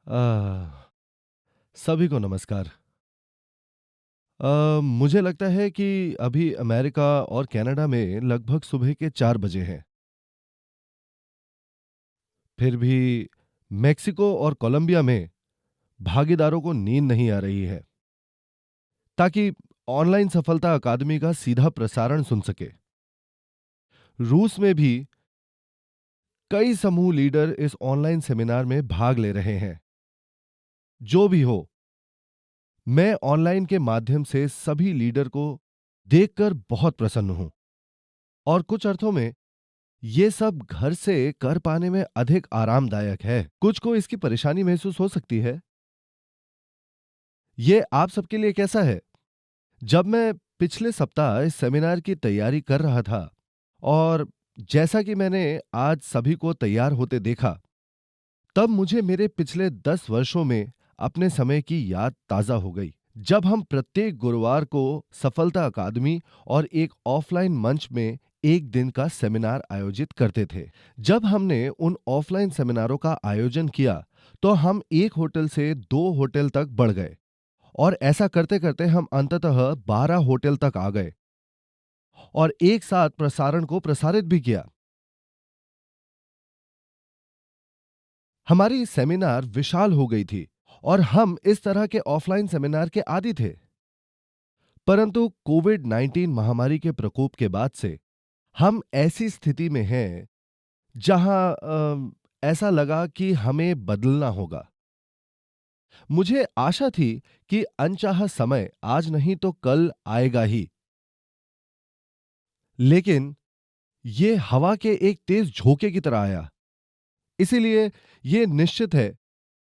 आ, सभी को नमस्कार। मुझे लगता है कि अभी अमेरिका और कनाडा में लगभग सुबह के 4 बजे हैं। फिर भी मेक्सिको और कोलंबिया में भागीदारों को नींद नहीं आ रही है ताकि ऑनलाइन सफलता अकादमी का सीधा प्रसारण सुन सके। रूस में भी कई समूह लीडर इस ऑनलाइन सेमिनार में भाग ले रहे हैं। जो भी हो, मैं ऑनलाइन के माध्यम से सभी लीडर को देखकर बहुत प्रसन्न हूं और कुछ अर्थों में ये सब घर से कर पाने में अधिक आरामदायक है। कुछ को इसकी परेशानी महसूस हो सकती है। ये आप सबके लिए कैसा है? जब मैं पिछले सप्ताह इस सेमिनार की तैयारी कर रहा था और जैसा कि मैंने आज सभी को तैयार होते देखा, तब मुझे मेरे पिछले 10 वर्षों में अपने समय की याद ताजा हो गई, जब हम प्रत्येक गुरुवार को सफलता अकादमी और एक ऑफलाइन मंच में एक दिन का सेमिनार आयोजित करते थे। जब हमने उन ऑफलाइन सेमिनारों का आयोजन किया, तो हम एक होटल से 2 होटल तक बढ़ गए और ऐसा करते करते हम अंततः 12 होटल तक आ गए और एक साथ प्रसारण को प्रसारित भी किया। हमारी सेमिनार विशाल हो गई थी और हम इस तरह के ऑफलाइन सेमिनार के आदी थे। परंतु कोविड 19 महामारी के प्रकोप के बाद से हम ऐसी स्थिति में हैं जहां ऐसा लगा कि हमें बदलना होगा। मुझे आशा थी कि अनचाहा समय आज नहीं तो कल आएगा ही, लेकिन ये हवा के एक तेज झोंके की तरह आया। इसीलिए ये निश्चित है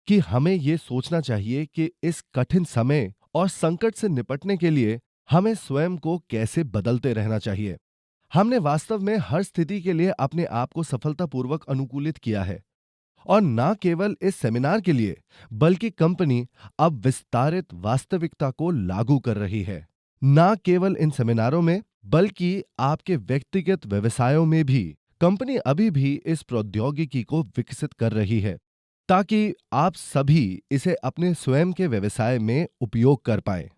कि हमें ये सोचना चाहिए कि इस कठिन समय और संकट से निपटने के लिए हमें स्वयं को कैसे बदलते रहना चाहिए। हमने वास्तव में हर स्थिति के लिए अपने आप को सफलतापूर्वक अनुकूलित किया है और न केवल इस सेमिनार के लिए, बल्कि कंपनी अब विस्तारित वास्तविकता को लागू कर रही है। न केवल इन सेमिनारों में, बल्कि आपके व्यक्तिगत व्यवसायों में भी कंपनी अभी भी इस प्रौद्योगिकी को विकसित कर रही है ताकि आप सभी इसे अपने स्वयं के व्यवसाय में उपयोग कर पाएं।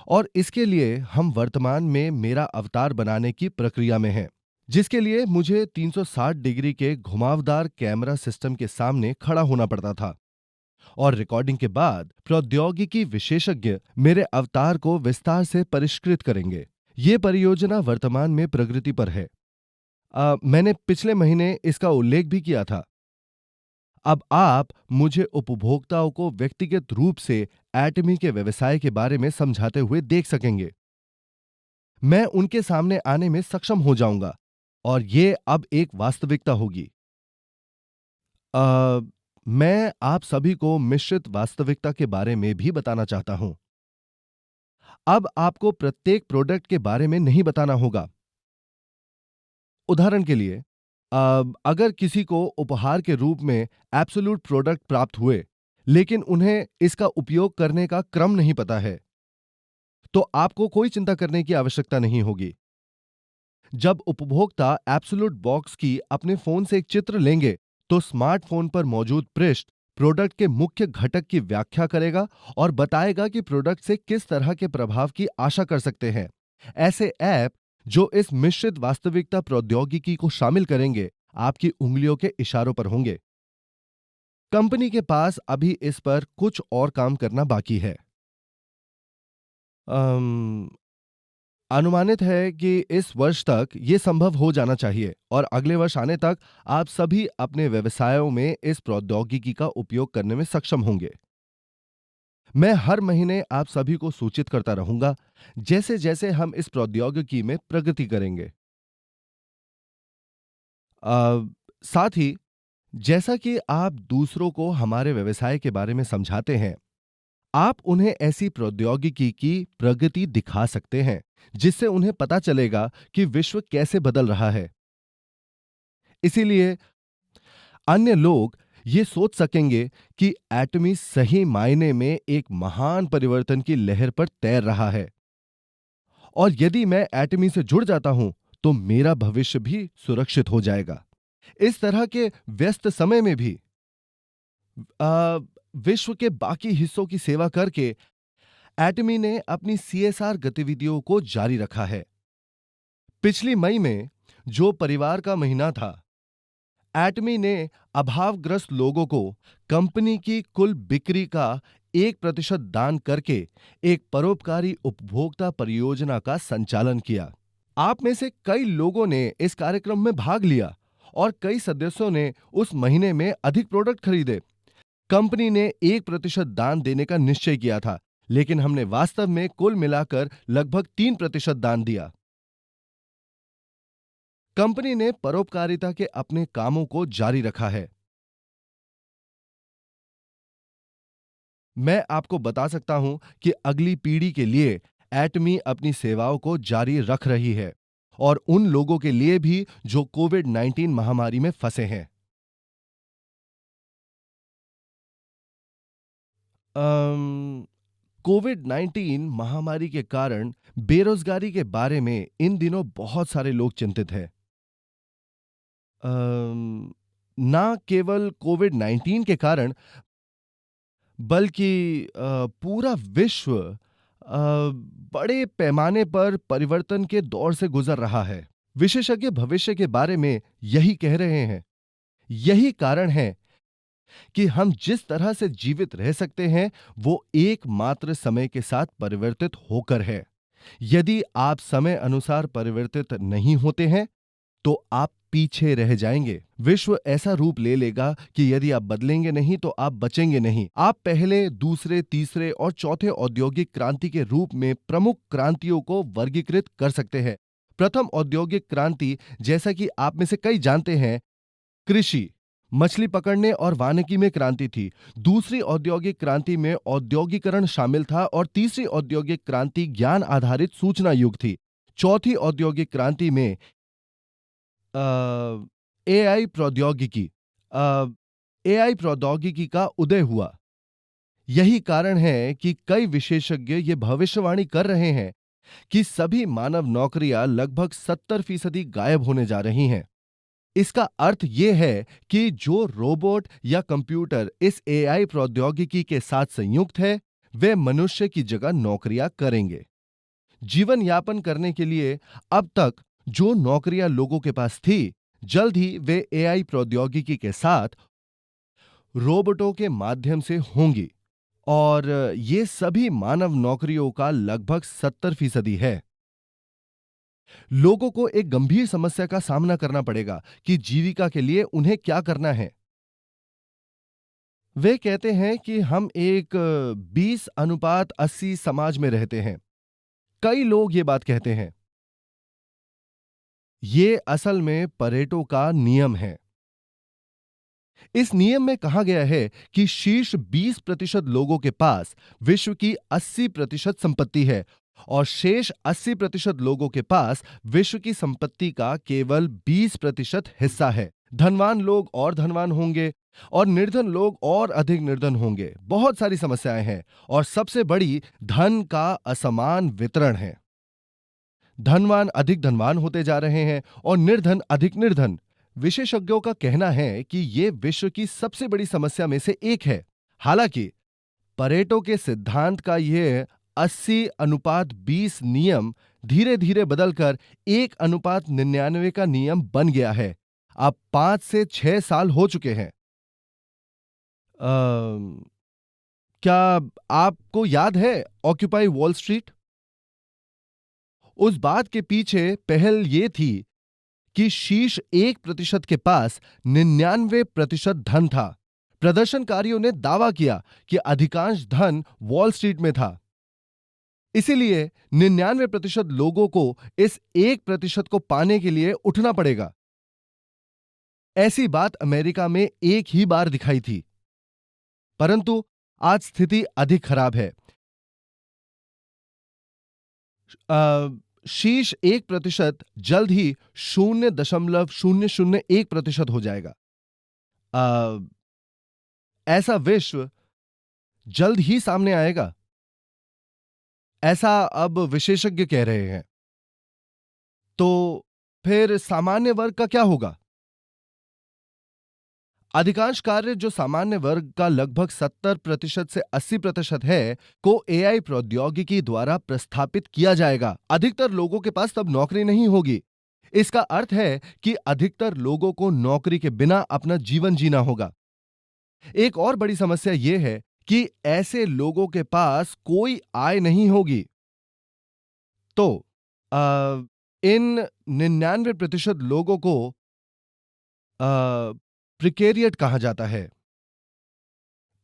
और इसके लिए हम वर्तमान में मेरा अवतार बनाने की प्रक्रिया में हैं, जिसके लिए मुझे 360 डिग्री के घुमावदार कैमरा सिस्टम के सामने खड़ा होना पड़ता था और रिकॉर्डिंग के बाद प्रौद्योगिकी विशेषज्ञ मेरे अवतार को विस्तार से परिष्कृत करेंगे। ये परियोजना वर्तमान में प्रगति पर है। मैंने पिछले महीने इसका उल्लेख भी किया था। अब आप मुझे उपभोक्ताओं को व्यक्तिगत रूप से एटमी के व्यवसाय के बारे में समझाते हुए देख सकेंगे। मैं उनके सामने आने में सक्षम हो जाऊंगा और ये अब एक वास्तविकता होगी। अ, मैं आप सभी को मिश्रित वास्तविकता के बारे में भी बताना चाहता हूं। अब आपको प्रत्येक प्रोडक्ट के बारे में नहीं बताना होगा। उदाहरण के लिए, अगर किसी को उपहार के रूप में एब्सोल्यूट प्रोडक्ट प्राप्त हुए, लेकिन उन्हें इसका उपयोग करने का क्रम नहीं पता है, तो आपको कोई चिंता करने की आवश्यकता नहीं होगी। जब उपभोक्ता एब्सोल्यूट बॉक्स की अपने फोन से एक चित्र लेंगे, तो स्मार्टफोन पर मौजूद पृष्ठ प्रोडक्ट के मुख्य घटक की व्याख्या करेगा और बताएगा कि प्रोडक्ट से किस तरह के प्रभाव की आशा कर सकते हैं। ऐसे ऐप जो इस मिश्रित वास्तविकता प्रौद्योगिकी को शामिल करेंगे, आपकी उंगलियों के इशारों पर होंगे। कंपनी के पास अभी इस पर कुछ और काम करना बाकी है। अम, अनुमानित है कि इस वर्ष तक ये संभव हो जाना चाहिए और अगले वर्ष आने तक आप सभी अपने व्यवसायों में इस प्रौद्योगिकी का उपयोग करने में सक्षम होंगे। मैं हर महीने आप सभी को सूचित करता रहूंगा जैसे जैसे हम इस प्रौद्योगिकी में प्रगति करेंगे। अ, साथ ही जैसा कि आप दूसरों को हमारे व्यवसाय के बारे में समझाते हैं, आप उन्हें ऐसी प्रौद्योगिकी की प्रगति दिखा सकते हैं जिससे उन्हें पता चलेगा कि विश्व कैसे बदल रहा है। इसीलिए अन्य लोग ये सोच सकेंगे कि एटमी सही मायने में एक महान परिवर्तन की लहर पर तैर रहा है और यदि मैं एटमी से जुड़ जाता हूं तो मेरा भविष्य भी सुरक्षित हो जाएगा। इस तरह के व्यस्त समय में भी विश्व के बाकी हिस्सों की सेवा करके एटमी ने अपनी सीएसआर गतिविधियों को जारी रखा है। पिछली मई में, जो परिवार का महीना था, एटमी ने अभावग्रस्त लोगों को कंपनी की कुल बिक्री का 1% दान करके एक परोपकारी उपभोक्ता परियोजना का संचालन किया। आप में से कई लोगों ने इस कार्यक्रम में भाग लिया और कई सदस्यों ने उस महीने में अधिक प्रोडक्ट खरीदे। कंपनी ने 1% दान देने का निश्चय किया था, लेकिन हमने वास्तव में कुल मिलाकर लगभग 3% दान दिया। कंपनी ने परोपकारिता के अपने कामों को जारी रखा है। मैं आपको बता सकता हूं कि अगली पीढ़ी के लिए एटमी अपनी सेवाओं को जारी रख रही है, और उन लोगों के लिए भी जो कोविड-19 महामारी में फंसे हैं। कोविड-19 महामारी के कारण बेरोजगारी के बारे में इन दिनों बहुत सारे लोग चिंतित हैं। अम, ना केवल कोविड-19 के कारण, बल्कि पूरा विश्व बड़े पैमाने पर परिवर्तन के दौर से गुजर रहा है। विशेषज्ञ भविष्य के बारे में यही कह रहे हैं। यही कारण है कि हम जिस तरह से जीवित रह सकते हैं, वो एकमात्र समय के साथ परिवर्तित होकर है। यदि आप समय अनुसार परिवर्तित नहीं होते हैं, तो आप पीछे रह जाएंगे। विश्व ऐसा रूप ले लेगा कि यदि आप बदलेंगे नहीं तो आप बचेंगे नहीं। आप पहले, दूसरे, तीसरे और चौथे औद्योगिक क्रांति के रूप में प्रमुख क्रांतियों को वर्गीकृत कर सकते हैं। प्रथम औद्योगिक क्रांति, जैसा कि आप में से कई जानते हैं, कृषि, मछली पकड़ने और वानिकी में क्रांति थी। दूसरी औद्योगिक क्रांति में औद्योगिकरण शामिल था और तीसरी औद्योगिक क्रांति ज्ञान आधारित सूचना युग थी। चौथी औद्योगिक क्रांति में एआई प्रौद्योगिकी अ, एआई प्रौद्योगिकी का उदय हुआ। यही कारण है कि कई विशेषज्ञ ये भविष्यवाणी कर रहे हैं कि सभी मानव नौकरियां लगभग 70% गायब होने जा रही हैं। इसका अर्थ यह है कि जो रोबोट या कंप्यूटर इस एआई प्रौद्योगिकी के साथ संयुक्त है, वे मनुष्य की जगह नौकरियां करेंगे। जीवन यापन करने के लिए अब तक जो नौकरियां लोगों के पास थी, जल्द ही वे एआई प्रौद्योगिकी के साथ रोबोटों के माध्यम से होंगी, और ये सभी मानव नौकरियों का लगभग 70% है। लोगों को एक गंभीर समस्या का सामना करना पड़ेगा कि जीविका के लिए उन्हें क्या करना है। वे कहते हैं कि हम एक 20:80 समाज में रहते हैं। कई लोग ये बात कहते हैं। ये असल में परेटो का नियम है। इस नियम में कहा गया है कि शीर्ष 20% लोगों के पास विश्व की 80% संपत्ति है, और शेष 80% लोगों के पास विश्व की संपत्ति का केवल 20% हिस्सा है। धनवान लोग और धनवान होंगे और निर्धन लोग और अधिक निर्धन होंगे। बहुत सारी समस्याएं हैं, और सबसे बड़ी धन का असमान वितरण है। धनवान अधिक धनवान होते जा रहे हैं और निर्धन अधिक निर्धन। विशेषज्ञों का कहना है कि यह विश्व की सबसे बड़ी समस्या में से एक है। हालांकि परेटो के सिद्धांत का यह 80:20 नियम धीरे धीरे बदलकर 1:99 का नियम बन गया है। अब 5 से 6 साल हो चुके हैं। क्या आपको याद है ऑक्यूपाई वॉल स्ट्रीट? उस बात के पीछे पहल यह थी कि शीर्ष 1% के पास 99% धन था। प्रदर्शनकारियों ने दावा किया कि अधिकांश धन वॉल स्ट्रीट में था। इसीलिए 99% लोगों को इस 1% को पाने के लिए उठना पड़ेगा। ऐसी बात अमेरिका में एक ही बार दिखाई थी, परंतु आज स्थिति अधिक खराब है। शीर्ष 1% जल्द ही 0.001% हो जाएगा। ऐसा विश्व जल्द ही सामने आएगा, ऐसा अब विशेषज्ञ कह रहे हैं। तो फिर सामान्य वर्ग का क्या होगा? अधिकांश कार्य जो सामान्य वर्ग का लगभग 70% से 80% है, को एआई प्रौद्योगिकी द्वारा प्रस्थापित किया जाएगा। अधिकतर लोगों के पास तब नौकरी नहीं होगी। इसका अर्थ है कि अधिकतर लोगों को नौकरी के बिना अपना जीवन जीना होगा। एक और बड़ी समस्या यह है कि ऐसे लोगों के पास कोई आय नहीं होगी। तो इन 99% लोगों को प्रिकेरिएट कहा जाता है।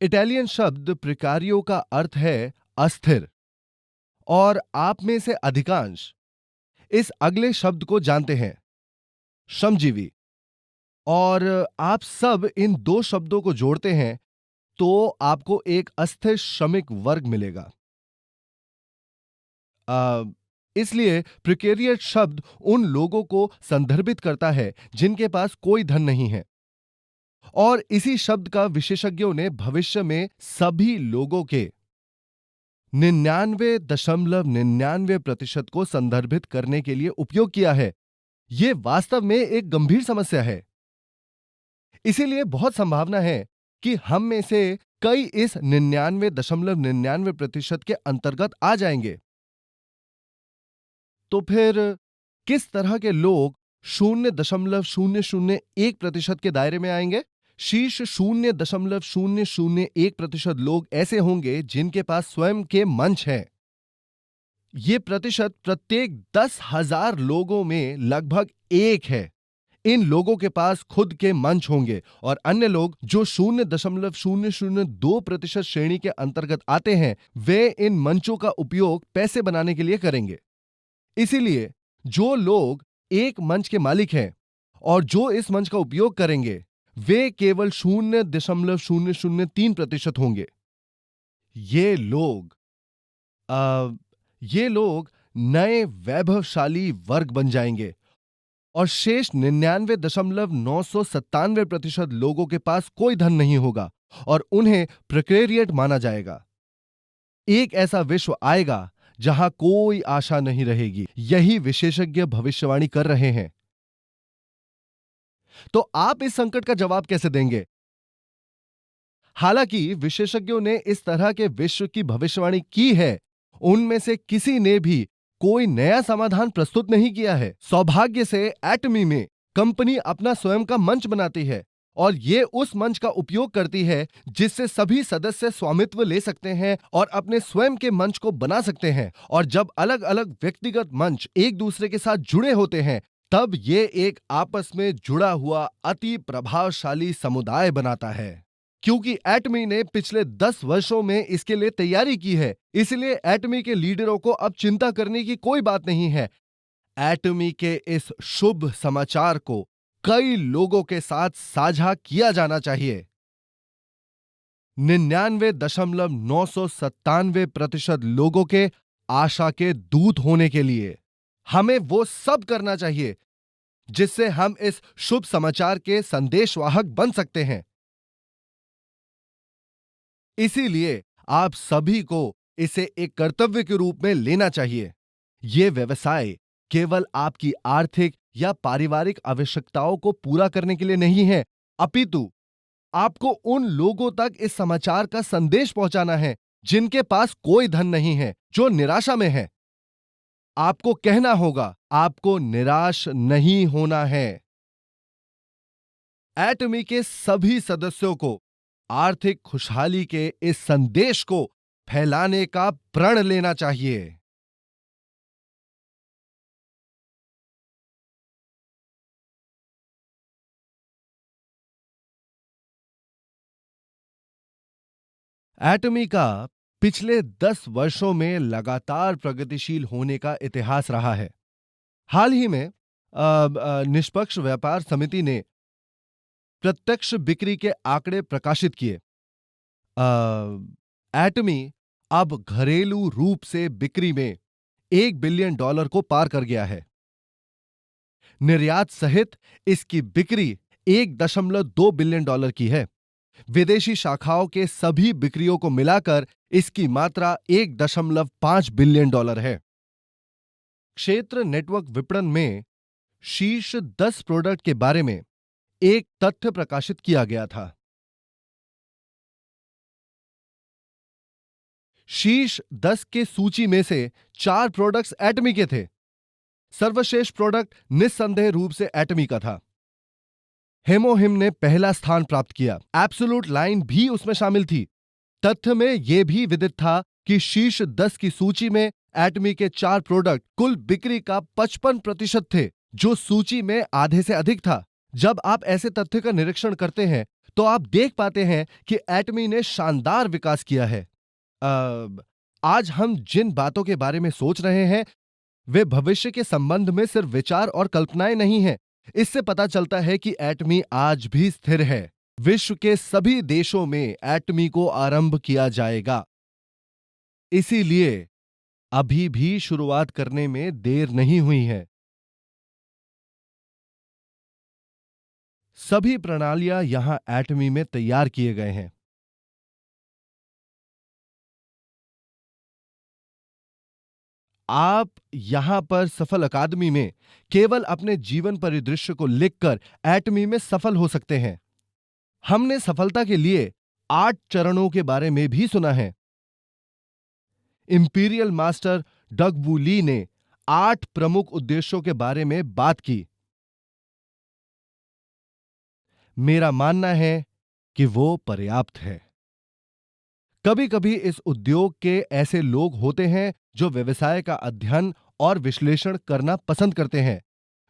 इटालियन शब्द प्रिकारियो का अर्थ है अस्थिर, और आप में से अधिकांश इस अगले शब्द को जानते हैं, श्रमजीवी। और आप सब इन दो शब्दों को जोड़ते हैं तो आपको एक अस्थिर श्रमिक वर्ग मिलेगा। इसलिए प्रिकेरिएट शब्द उन लोगों को संदर्भित करता है जिनके पास कोई धन नहीं है, और इसी शब्द का विशेषज्ञों ने भविष्य में सभी लोगों के 99.99% को संदर्भित करने के लिए उपयोग किया है। यह वास्तव में एक गंभीर समस्या है। इसीलिए बहुत संभावना है कि हम में से कई इस 99.99% के अंतर्गत आ जाएंगे। तो फिर किस तरह के लोग 0.001% के दायरे में आएंगे? शीर्ष 0.001% लोग ऐसे होंगे जिनके पास स्वयं के मंच हैं। यह प्रतिशत प्रत्येक 10,000 लोगों में लगभग 1 है। इन लोगों के पास खुद के मंच होंगे, और अन्य लोग जो 0.002% श्रेणी के अंतर्गत आते हैं, वे इन मंचों का उपयोग पैसे बनाने के लिए करेंगे। इसीलिए जो लोग एक मंच के मालिक हैं और जो इस मंच का उपयोग करेंगे, वे केवल 0.003% होंगे। ये लोग नए वैभवशाली वर्ग बन जाएंगे, और शेष 99.997% लोगों के पास कोई धन नहीं होगा और उन्हें प्रिकेरिएट माना जाएगा। एक ऐसा विश्व आएगा जहां कोई आशा नहीं रहेगी। यही विशेषज्ञ भविष्यवाणी कर रहे हैं। तो आप इस संकट का जवाब कैसे देंगे? हालांकि विशेषज्ञों ने इस तरह के विश्व की भविष्यवाणी की है, उनमें से किसी ने भी कोई नया समाधान प्रस्तुत नहीं किया है। सौभाग्य से एटमी में कंपनी अपना स्वयं का मंच बनाती है, और ये उस मंच का उपयोग करती है जिससे सभी सदस्य स्वामित्व ले सकते हैं और अपने स्वयं के मंच को बना सकते हैं। और जब अलग अलग व्यक्तिगत मंच एक दूसरे के साथ जुड़े होते हैं, तब ये एक आपस में जुड़ा हुआ अति प्रभावशाली समुदाय बनाता है। क्योंकि एटमी ने पिछले 10 वर्षों में इसके लिए तैयारी की है, इसलिए एटमी के लीडरों को अब चिंता करने की कोई बात नहीं है। एटमी के इस शुभ समाचार को कई लोगों के साथ साझा किया जाना चाहिए। 99.997% लोगों के आशा के दूत होने के लिए हमें वो सब करना चाहिए जिससे हम इस शुभ समाचार के संदेशवाहक बन सकते हैं। इसीलिए आप सभी को इसे एक कर्तव्य के रूप में लेना चाहिए। यह व्यवसाय केवल आपकी आर्थिक या पारिवारिक आवश्यकताओं को पूरा करने के लिए नहीं है, अपितु आपको उन लोगों तक इस समाचार का संदेश पहुंचाना है जिनके पास कोई धन नहीं है, जो निराशा में है। आपको कहना होगा, आपको निराश नहीं होना है। एटमी के सभी सदस्यों को आर्थिक खुशहाली के इस संदेश को फैलाने का प्रण लेना चाहिए। एटमी का पिछले 10 वर्षों में लगातार प्रगतिशील होने का इतिहास रहा है। हाल ही में निष्पक्ष व्यापार समिति ने प्रत्यक्ष बिक्री के आंकड़े प्रकाशित किए। एटमी अब घरेलू रूप से बिक्री में $1 बिलियन को पार कर गया है। निर्यात सहित इसकी बिक्री $1.2 बिलियन की है। विदेशी शाखाओं के सभी बिक्रियों को मिलाकर इसकी मात्रा $1.5 बिलियन है। क्षेत्र नेटवर्क विपणन में शीर्ष 10 प्रोडक्ट के बारे में एक तथ्य प्रकाशित किया गया था। शीर्ष 10 के सूची में से 4 प्रोडक्ट्स एटमी के थे। सर्वश्रेष्ठ प्रोडक्ट निस्संदेह रूप से एटमी का था। हेमोहिम ने पहला स्थान प्राप्त किया। एब्सोल्यूट लाइन भी उसमें शामिल थी। तथ्य में यह भी विदित था कि शीर्ष 10 की सूची में एटमी के 4 प्रोडक्ट कुल बिक्री का 55% थे, जो सूची में आधे से अधिक था। जब आप ऐसे तथ्य का निरीक्षण करते हैं तो आप देख पाते हैं कि एटमी ने शानदार विकास किया है। आज हम जिन बातों के बारे में सोच रहे हैं वे भविष्य के संबंध में सिर्फ विचार और कल्पनाएं नहीं हैं। इससे पता चलता है कि एटमी आज भी स्थिर है। विश्व के सभी देशों में एटमी को आरंभ किया जाएगा। इसीलिए अभी भी शुरुआत करने में देर नहीं हुई है। सभी प्रणालियां यहां एटमी में तैयार किए गए हैं। आप यहां पर सफल अकादमी में केवल अपने जीवन परिदृश्य को लिखकर एटमी में सफल हो सकते हैं। हमने सफलता के लिए 8 चरणों के बारे में भी सुना है। इंपीरियल मास्टर डग वू ली ने 8 प्रमुख उद्देश्यों के बारे में बात की। मेरा मानना है कि वो पर्याप्त है। कभी कभी इस उद्योग के ऐसे लोग होते हैं जो व्यवसाय का अध्ययन और विश्लेषण करना पसंद करते हैं।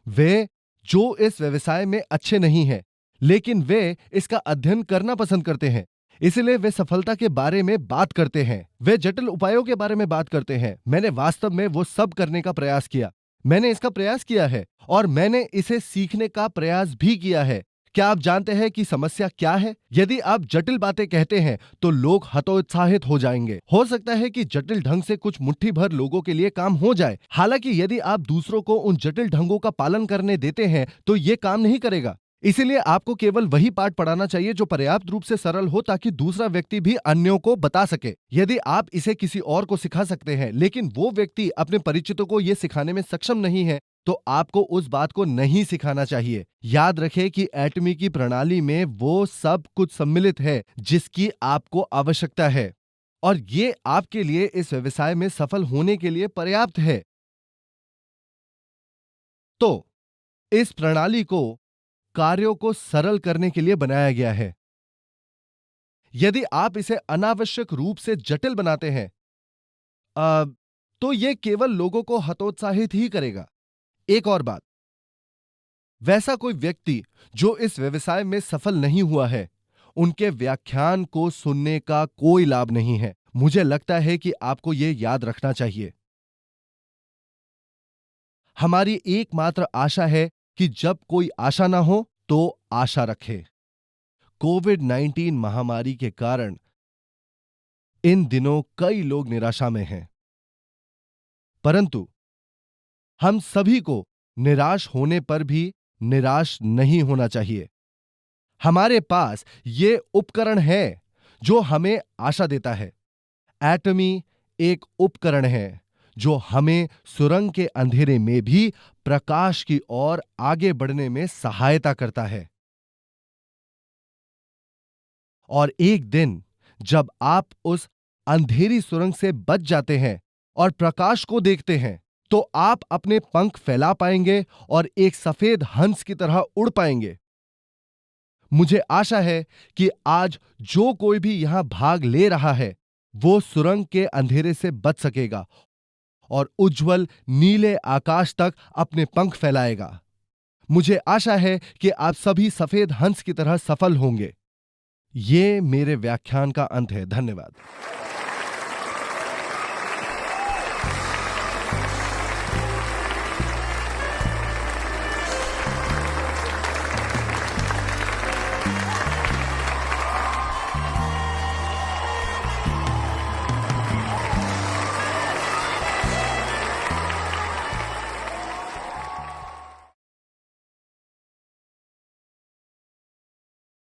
वे जो इस व्यवसाय में अच्छे नहीं हैं, लेकिन वे इसका अध्ययन करना पसंद करते हैं। इसलिए वे सफलता के बारे में बात करते हैं। वे जटिल उपायों के बारे में बात करते हैं। मैंने वास्तव में वो सब करने का प्रयास किया। मैंने इसका प्रयास किया है और मैंने इसे सीखने का प्रयास भी किया है। क्या आप जानते हैं कि समस्या क्या है? यदि आप जटिल बातें कहते हैं तो लोग हतोत्साहित हो जाएंगे। हो सकता है कि जटिल ढंग से कुछ मुट्ठी भर लोगों के लिए काम हो जाए। हालांकि यदि आप दूसरों को उन जटिल ढंगों का पालन करने देते हैं तो यह काम नहीं करेगा। इसीलिए आपको केवल वही पाठ पढ़ाना चाहिए जो पर्याप्त रूप से सरल हो ताकि दूसरा व्यक्ति भी अन्यों को बता सके। यदि आप इसे किसी और को सिखा सकते हैं लेकिन वो व्यक्ति अपने परिचितों को यह सिखाने में सक्षम नहीं है तो आपको उस बात को नहीं सिखाना चाहिए। याद रखें कि एटमी की प्रणाली में वो सब कुछ सम्मिलित है जिसकी आपको आवश्यकता है और ये आपके लिए इस व्यवसाय में सफल होने के लिए पर्याप्त है। तो इस प्रणाली को कार्यों को सरल करने के लिए बनाया गया है। यदि आप इसे अनावश्यक रूप से जटिल बनाते हैं तो यह केवल लोगों को हतोत्साहित ही करेगा। एक और बात, वैसा कोई व्यक्ति जो इस व्यवसाय में सफल नहीं हुआ है, उनके व्याख्यान को सुनने का कोई लाभ नहीं है। मुझे लगता है कि आपको यह याद रखना चाहिए। हमारी एकमात्र आशा है कि जब कोई आशा ना हो तो आशा रखें। कोविड-19 महामारी के कारण इन दिनों कई लोग निराशा में हैं, परंतु हम सभी को निराश होने पर भी निराश नहीं होना चाहिए। हमारे पास ये उपकरण है जो हमें आशा देता है। एटमी एक उपकरण है जो हमें सुरंग के अंधेरे में भी प्रकाश की ओर आगे बढ़ने में सहायता करता है। और एक दिन जब आप उस अंधेरी सुरंग से बच जाते हैं और प्रकाश को देखते हैं तो आप अपने पंख फैला पाएंगे और एक सफेद हंस की तरह उड़ पाएंगे। मुझे आशा है कि आज जो कोई भी यहां भाग ले रहा है वो सुरंग के अंधेरे से बच सकेगा और उज्जवल नीले आकाश तक अपने पंख फैलाएगा। मुझे आशा है कि आप सभी सफेद हंस की तरह सफल होंगे। ये मेरे व्याख्यान का अंत है। धन्यवाद।